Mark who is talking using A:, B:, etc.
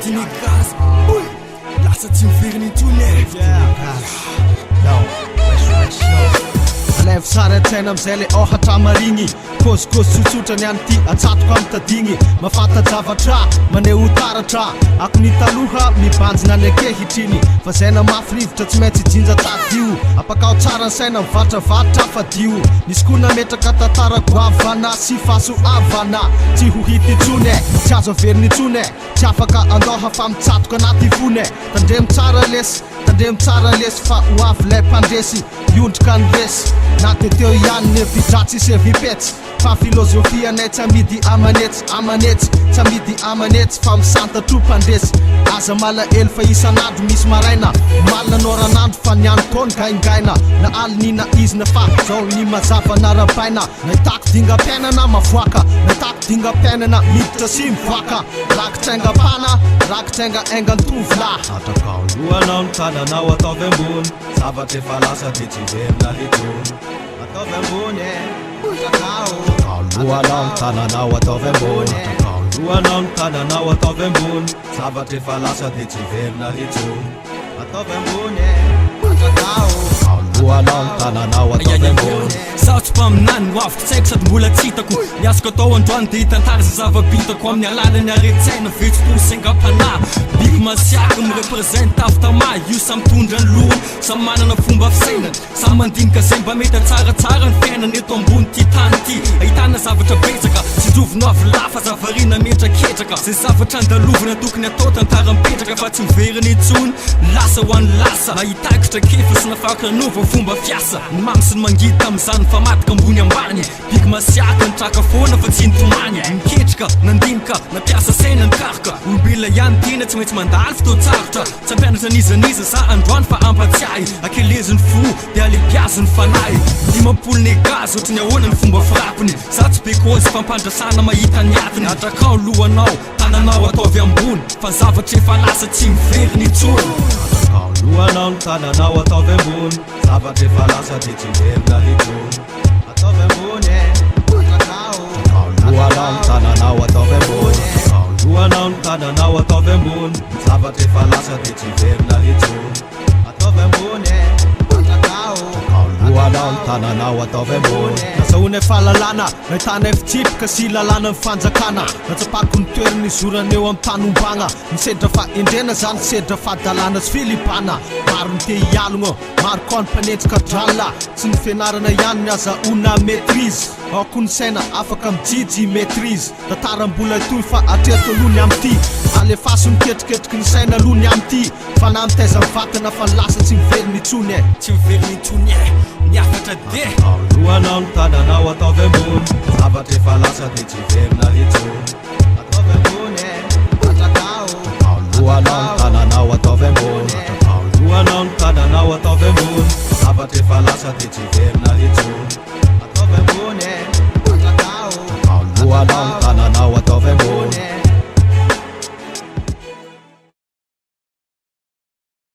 A: ty niggaz. Lasa tsy miveriny intsony
B: Alevy sara an-tsaina amizay le ôhatra marigny kôsikôsy tsotsotra ny any ty atsatoko amy tadigny mafantajavatra maneho taratra ako ny taloha mibanjina ny ankehitriny fa zaina mafy rivotra tsy maintsy jinja tadio apakao tsara ny saina mivatravatra fadio nisy koa nametraka tantara goavana sy fahasoavana tsy ho hity intsony tsy azo averiny intsony tsy afaka andoha fa mitsatoka anaty fony tandremo tsara lesy fa ho avy lay mpandresy iondrika ny resy na teteo ihany ny vidratsy isy vipetsy fa filozofianay tsy amidy amanetsy tsy amidy amanetsy fa misantatro mpandresy aza malaelo fa isan'andro misy maraina malina noran'andro fa niany tony gaingaina na alinina izina fa zao ny mazava narabaina nahitako dingam-piainana mavoaka nahitako dingam-piainana miditra sy mivoaka rakitsaingam-pana rakitsainga aingan-tovolahy
C: atakao lohanao ny tananao ataovy ambony zavatra efa lasa de tsy verina letony ataovy ambony lohanao ny tananao ataovy ambony lohanao ny tananao ataovy ambony zavatra efa lasa de tsy verina letony ataovy ambony lohanao ny tananao ataovy ambony
A: zaho tsy mpaminany hoaviko tsaiko sady mbola tsy hitako niazoko atao androany de hitantara za zava-bitako amin'ny alalany aretsaina vetsim-po saingam-panahy biky masiaka mirepresente aftama io samy tondra ny lohany samy manana fomba fisainany samy mandinika zay mba mety tsaratsara ny fiainany eto ambony ty tany ty ahitana zavatra betsaka tsy drovino avy lafa zavarina metraketraka zay zavatra andalovina tokony atao tantara mipetraka fa tsy miveriny intsony lasa ho an'ny lasa nahitakitra kefa sy nafaka nova fomba fiasa ny mamy sy ny mangita am'izany fa matika ambony ambany biky masiaka ny traka foana fa tsy nitomany miketrika nandinika nampiasa saina ny karika olombelona ihany tena tsy maintsy mandalo fotoatsarotra tsy ampianatra nizaniza za androany fa ampatsiahy akeleziny fo de alepiaziny fanahy dimampolo niggaz ohatry ny ahoana ny fomba firapiny za tsy be kôzy fampandrasana mahita ny atiny atrakao lohanao tananao ataovy ambony fa ny zavatra efa lasa tsy miveriny intsony
C: lohanao ny tananao ataovy ambony zavatra efa lasa de tsy verina letony ataovy ambony lohanao ny tananao ataovy ambony lohanao ny tananao ataovy ambony zavatra efa lasa de tsy verina letony ataovy ambony lohanao ny tananao ataovy ambony
B: nazahoana fahalalana nahitana fitsipika sy lalàna ny fanjakana natsapako ny toerany zorana eo amin'ny tany ombagna nisedra fa endrena zany sedra fa dalàna sy filipana maro ny te hialogna maro koa ny mpanenjika drala tsy ny fianarana ihany niazahoana maîtrise ako ny saina afaka mijijy maîtrise tantaram-bola toy fa atreto alohany am'ty alefaso miketriketriky ny saina alohany am'ty fa na mitaiza mivatana fa lasa tsy miveriny intsony
A: tsy miveriny intsony niafatra de
C: lohanao ny tananao ataovy ambony zavatra efa lasa de tsy verina letony ataovy ambony lohanao ny tananao ataovy ambony lohanao ny tananao ataovy ambony zavatra efa lasa de tsy verina letony